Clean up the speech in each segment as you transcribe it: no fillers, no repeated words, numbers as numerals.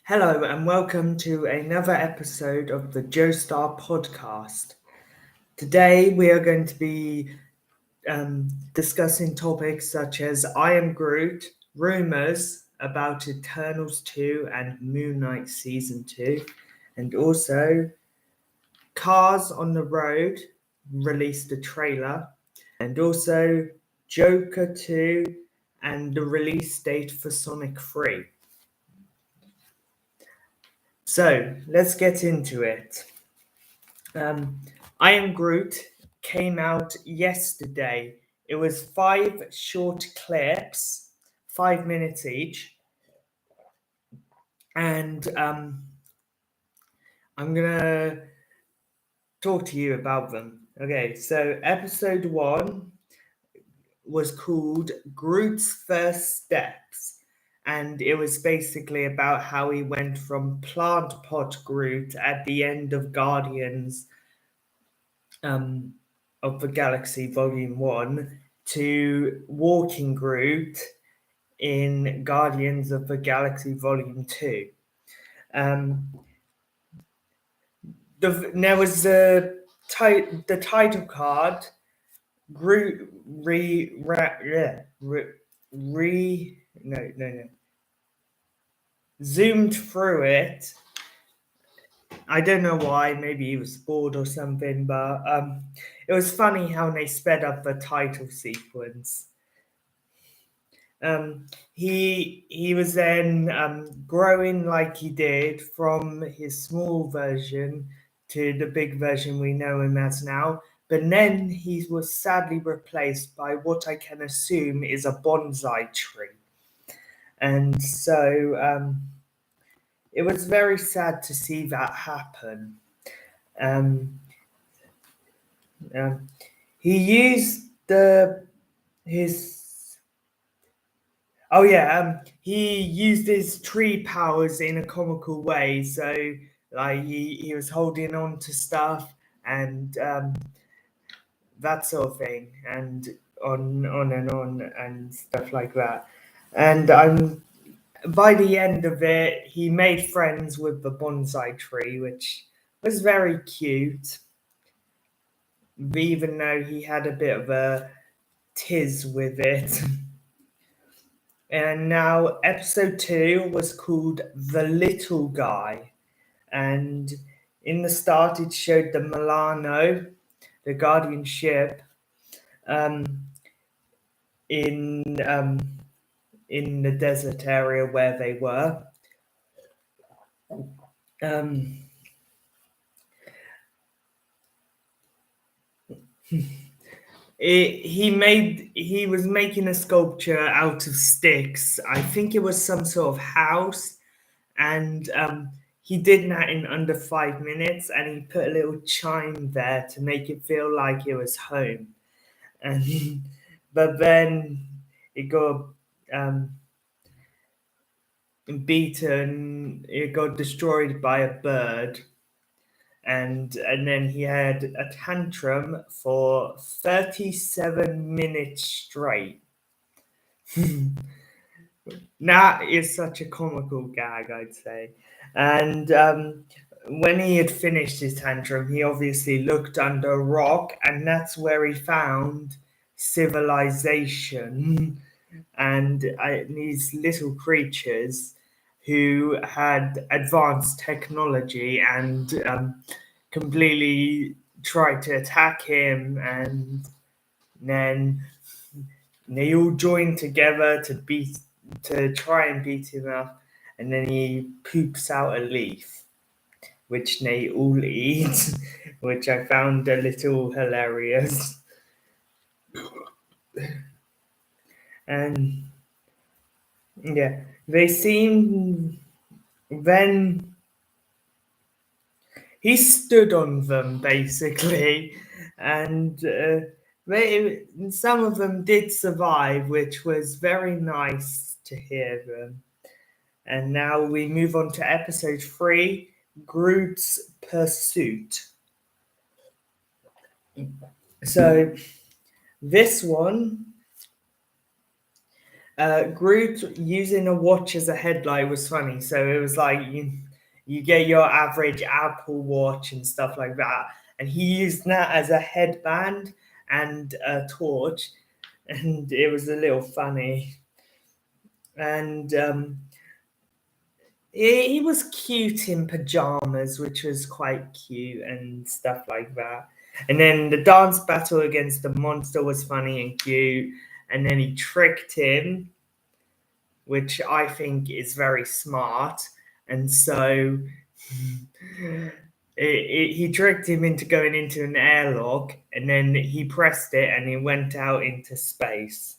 Hello and welcome to another episode of the Joestar podcast. Today we are going to be discussing topics such as I Am Groot, rumours about Eternals 2 and Moon Knight Season 2, and also Cars on the Road released a trailer, and also Joker 2 and the release date for Sonic 3. So let's get into it. I Am Groot came out yesterday. It was 5 short clips, 5 minutes each, and I'm gonna talk to you about them. Okay, so episode 1 was called Groot's First Steps, and it was basically about how he went from Plant Pot Groot at the end of Guardians of the Galaxy Volume 1 to Walking Groot in Guardians of the Galaxy Volume 2. There was the title card, Groot zoomed through it. I don't know why, maybe he was bored or something, but it was funny how they sped up the title sequence. He was then growing like he did from his small version to the big version we know him as now, but then he was sadly replaced by what I can assume is a bonsai tree. And so it was very sad to see that happen. He used he used his tree powers in a comical way. So like he was holding on to stuff and that sort of thing, and on and on and stuff like that. And by the end of it, he made friends with the bonsai tree, which was very cute, even though he had a bit of a tiz with it. And now episode 2 was called The Little Guy. And in the start, it showed the Milano, the Guardian ship, in the desert area where they were. He was making a sculpture out of sticks. I think it was some sort of house, and he did that in under 5 minutes, and he put a little chime there to make it feel like it was home. And but then it got beaten. It got destroyed by a bird. And then he had a tantrum for 37 minutes straight. That is such a comical gag, I'd say. And when he had finished his tantrum, he obviously looked under a rock, and that's where he found civilization and these little creatures who had advanced technology and completely tried to attack him, and then they all joined together to try and beat him up, and then he poops out a leaf, which they all eat, which I found a little hilarious. And yeah, they seem then he stood on them basically, and some of them did survive, which was very nice to hear them. And now we move on to episode 3, Groot's Pursuit. So this one Groot using a watch as a headlight was funny. So it was like you get your average Apple Watch and stuff like that, and he used that as a headband and a torch, and it was a little funny. And he was cute in pajamas, which was quite cute and stuff like that. And then the dance battle against the monster was funny and cute. And then he tricked him, which I think is very smart. And so he tricked him into going into an airlock, and then he pressed it and he went out into space.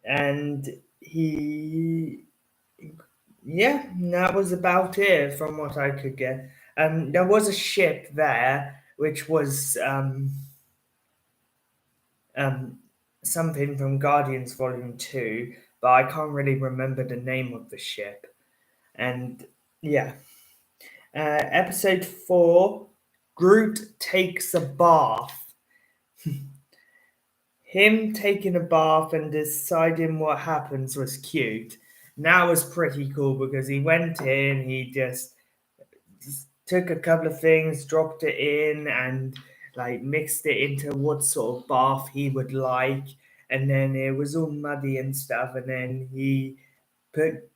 And yeah, that was about it from what I could get. There was a ship there, which was something from Guardians Volume 2, but I can't really remember the name of the ship. And yeah, episode 4, Groot takes a bath. Him taking a bath and deciding what happens was cute. And that was pretty cool because he went in, he just took a couple of things, dropped it in, and like mixed it into what sort of bath he would like. And then it was all muddy and stuff. And then he put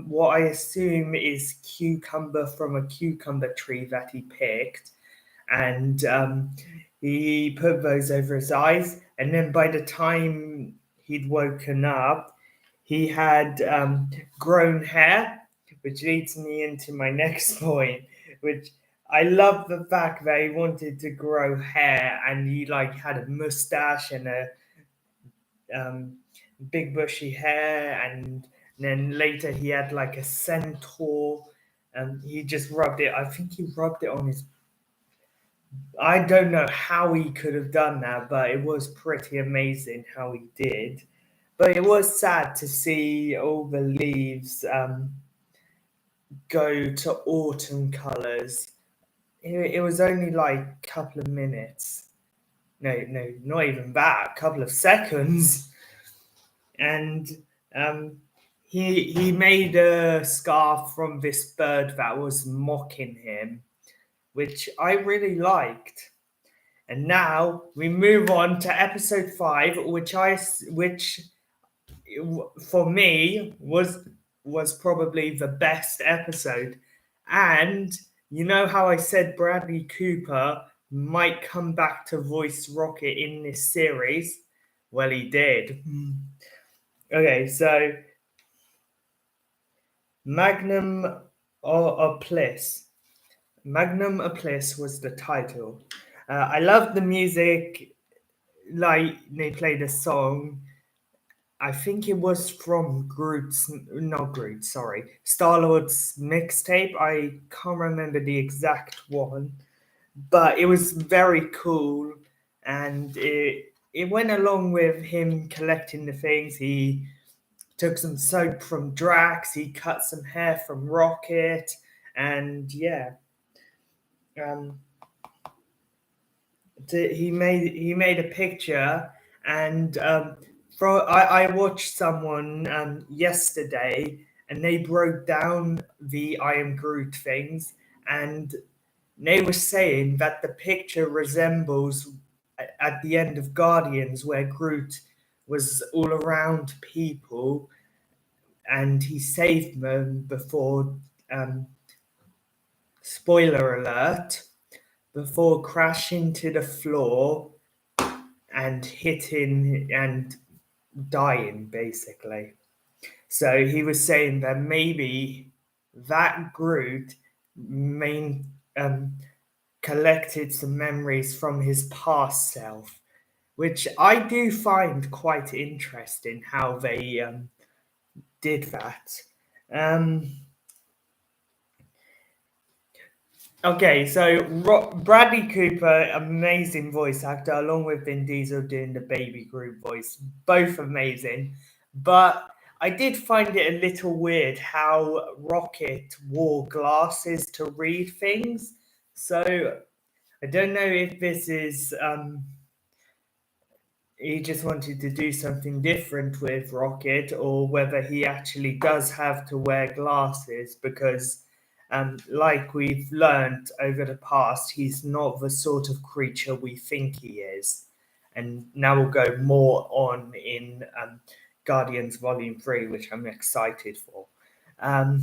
what I assume is cucumber from a cucumber tree that he picked, and he put those over his eyes. And then by the time he'd woken up, he had grown hair, which leads me into my next point, which I love the fact that he wanted to grow hair, and he like had a mustache and a um, big bushy hair, and then later he had like a centaur, and he just rubbed it. I think he rubbed it on his. I don't know how he could have done that, but it was pretty amazing how he did. But it was sad to see all the leaves go to autumn colors. It was only like a couple of minutes. No, not even that. A couple of seconds. And um, he made a scarf from this bird that was mocking him, which I really liked. And now we move on to episode 5, which for me was probably the best episode. And you know how I said Bradley Cooper might come back to voice Rocket in this series? Well, he did. Okay, so Magnum Opus. Magnum Opus was the title. I love the music. Like they played a song. I think it was from Star-Lord's mixtape. I can't remember the exact one, but it was very cool, and it went along with him collecting the things. He took some soap from Drax. He cut some hair from Rocket, and yeah, um, he made a picture, and I watched someone yesterday, and they broke down the I am Groot things, and they were saying that the picture resembles at the end of Guardians, where Groot was all around people and he saved them before, spoiler alert, before crashing to the floor and hitting and dying, basically. So he was saying that maybe that Groot main collected some memories from his past self, which I do find quite interesting how they did that. Um, Okay, so Bradley Cooper, amazing voice actor, along with Vin Diesel doing the Baby Groot voice, both amazing. But I did find it a little weird how Rocket wore glasses to read things. So I don't know if this is he just wanted to do something different with Rocket, or whether he actually does have to wear glasses because, like we've learned over the past, he's not the sort of creature we think he is. And now we'll go more on in Guardians Volume 3, which I'm excited for. And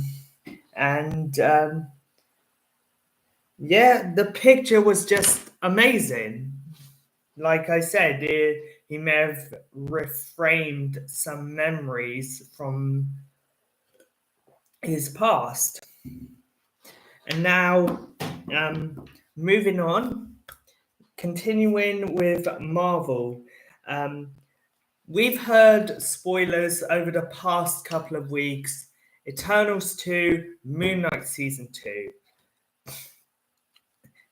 yeah, the picture was just amazing. Like I said, he may have reframed some memories from his past. And now, moving on, continuing with Marvel. We've heard spoilers over the past couple of weeks. Eternals 2, Moon Knight Season 2.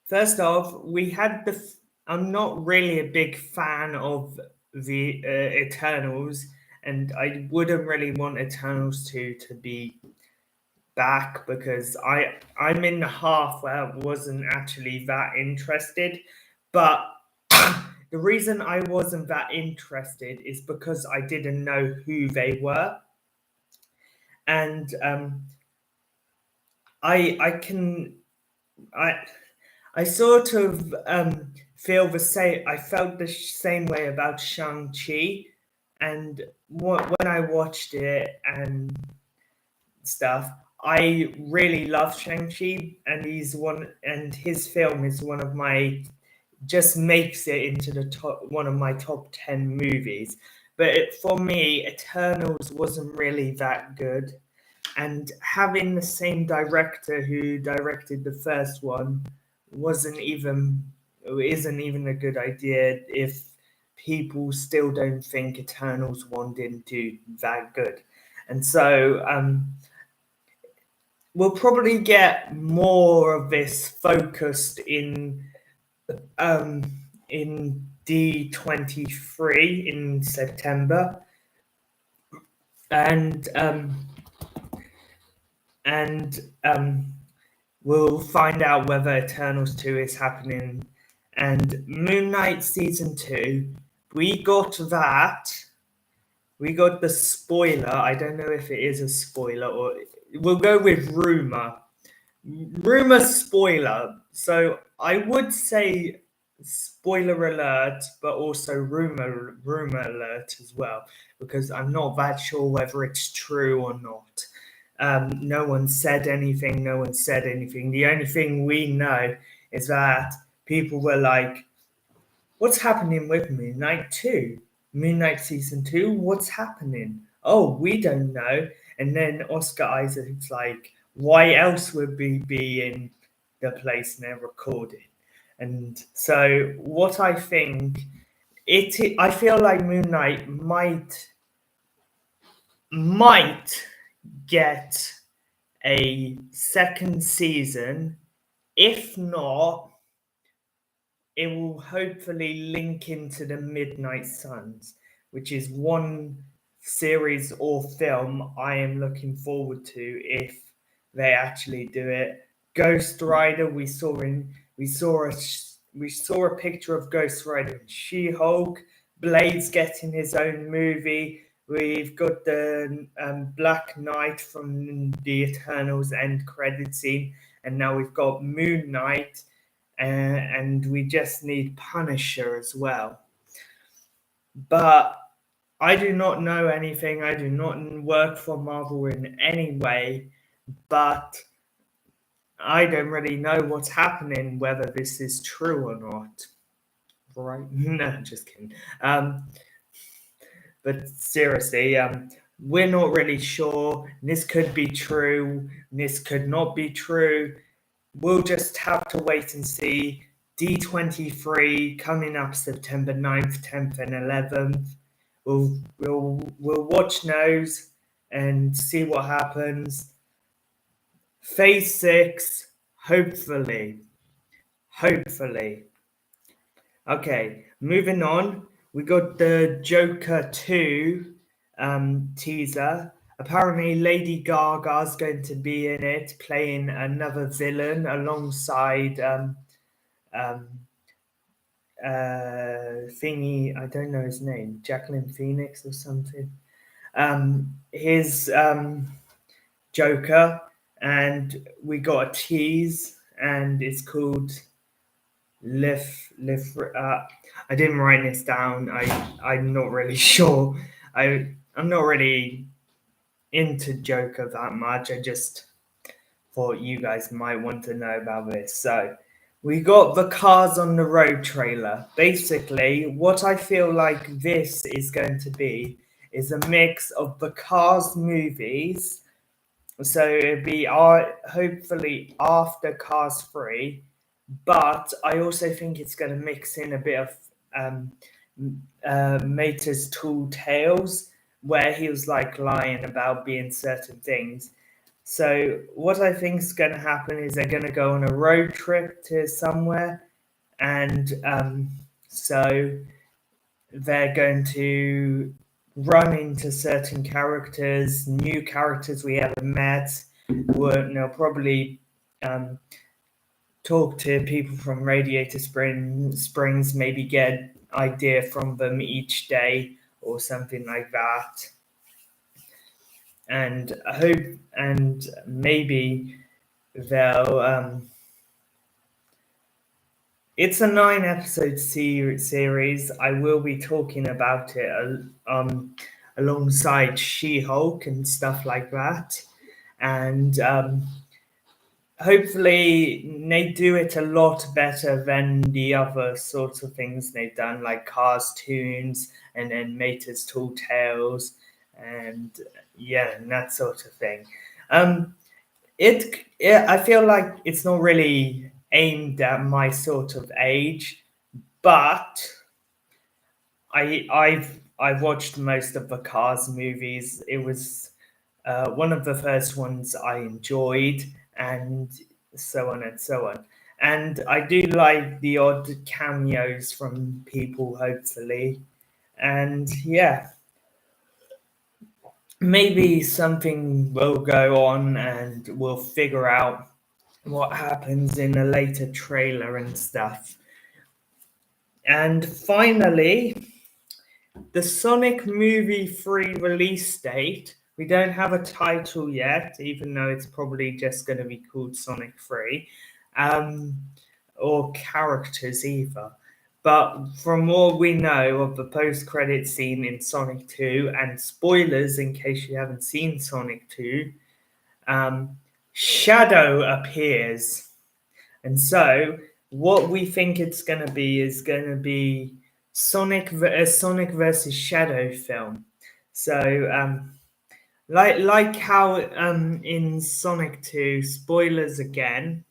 First off, we had I'm not really a big fan of the Eternals, and I wouldn't really want Eternals 2 to be back because I'm in the half where I wasn't actually that interested. But the reason I wasn't that interested is because I didn't know who they were. And I can I sort of feel the same. I felt the same way about Shang-Chi, and when I watched it and stuff, I really love Shang-Chi, and his film is one of my just makes it into the one of my top 10 movies. But for me, Eternals wasn't really that good, and having the same director who directed the first one isn't even a good idea if people still don't think Eternals 1 didn't do that good. And so we'll probably get more of this focused in D23 in September. And we'll find out whether Eternals 2 is happening. And Moon Knight Season 2, we got that. We got the spoiler. I don't know if it is a spoiler, or we'll go with rumor. Rumor spoiler. So I would say spoiler alert, but also rumor alert as well, because I'm not that sure whether it's true or not. No one said anything. No one said anything. The only thing we know is that people were like, "What's happening with Moon Knight 2? Moon Knight Season 2? What's happening? Oh, we don't know." And then Oscar Isaac's like, "Why else would we be in the place they're recording?" And so, what I think I feel like Moon Knight might get a second season. If not, it will hopefully link into the Midnight Suns, which is one series or film I am looking forward to if they actually do it. Ghost Rider, we saw a picture of Ghost Rider and She-Hulk. Blade's getting his own movie. We've got the Black Knight from the Eternals end credit scene, and now we've got Moon Knight, and we just need Punisher as well. But I do not know anything. I do not work for Marvel in any way, but I don't really know what's happening, whether this is true or not. Right? No, just kidding. But seriously, we're not really sure. This could be true. This could not be true. We'll just have to wait and see. D23 coming up September 9th, 10th, and 11th. We'll watch those and see what happens. Phase 6, hopefully. Hopefully. Okay, moving on. We got the Joker 2 teaser. Apparently, Lady Gaga's going to be in it, playing another villain alongside thingy, I don't know his name, Jacqueline Phoenix or something. His Joker, and we got a tease, and it's called Live. I didn't write this down. I'm not really sure. I'm not really into Joker that much. I just thought you guys might want to know about this. So we got the Cars on the Road trailer. Basically, what I feel like this is going to be is a mix of the Cars movies. So it'd be hopefully after Cars 3, but I also think it's going to mix in a bit of Mater's Tall Tales, where he was like lying about being certain things. So what I think is going to happen is they're going to go on a road trip to somewhere, and so they're going to run into certain characters, new characters we haven't met. They'll probably talk to people from Radiator Springs, maybe get idea from them each day or something like that. And I hope, and maybe they'll. It's a 9-episode series. I will be talking about it alongside She-Hulk and stuff like that, and hopefully they do it a lot better than the other sorts of things they've done, like Cars Tunes and then Mater's Tall Tales, and and that sort of thing. I feel like it's not really aimed at my sort of age, but I've watched most of the Cars movies. It was one of the first ones I enjoyed, and so on and so on. And I do like the odd cameos from people, hopefully. And yeah, maybe something will go on and we'll figure out what happens in a later trailer and stuff. And finally, the Sonic Movie 3 release date. We don't have a title yet, even though it's probably just going to be called Sonic 3, or characters either. But from what we know of the post-credit scene in Sonic 2, and spoilers in case you haven't seen Sonic 2, Shadow appears. And so what we think it's going to be is going to be Sonic versus Shadow film. So like how in Sonic 2, spoilers again,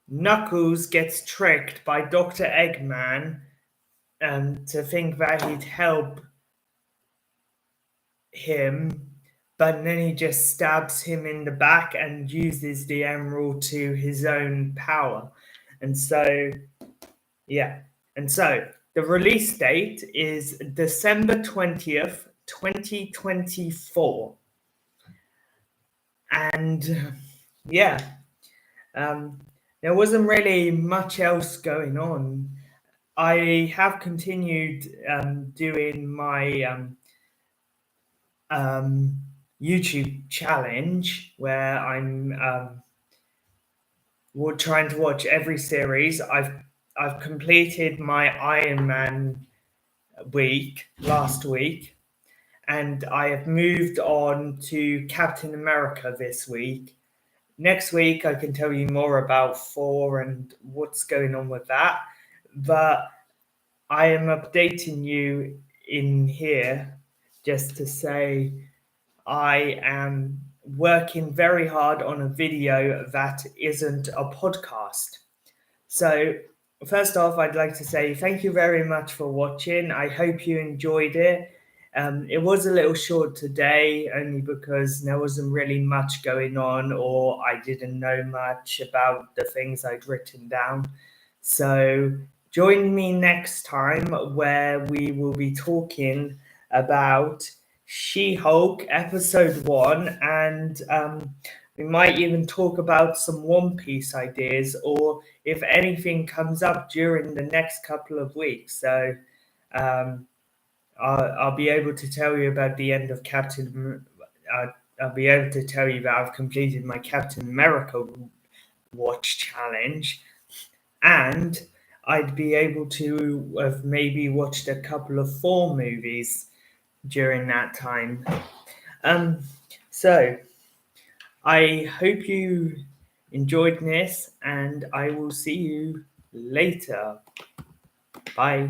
Knuckles gets tricked by Dr. Eggman to think that he'd help him, but then he just stabs him in the back and uses the emerald to his own power. And so the release date is December 20th, 2024. And there wasn't really much else going on. I have continued doing my YouTube challenge where I'm trying to watch every series. I've completed my Iron Man week last week, and I have moved on to Captain America this week. Next week, I can tell you more about Thor and what's going on with that. But I am updating you in here just to say I am working very hard on a video that isn't a podcast. So first off, I'd like to say thank you very much for watching. I hope you enjoyed it. It was a little short today, only because there wasn't really much going on, or I didn't know much about the things I'd written down. So join me next time where we will be talking about She-Hulk episode 1 and We might even talk about some One Piece ideas, or if anything comes up during the next couple of weeks. So I'll be able to tell you about the end of I'll be able to tell you that I've completed my Captain America watch challenge, and I'd be able to have maybe watched a couple of Thor movies during that time. So I hope you enjoyed this, and I will see you later. Bye.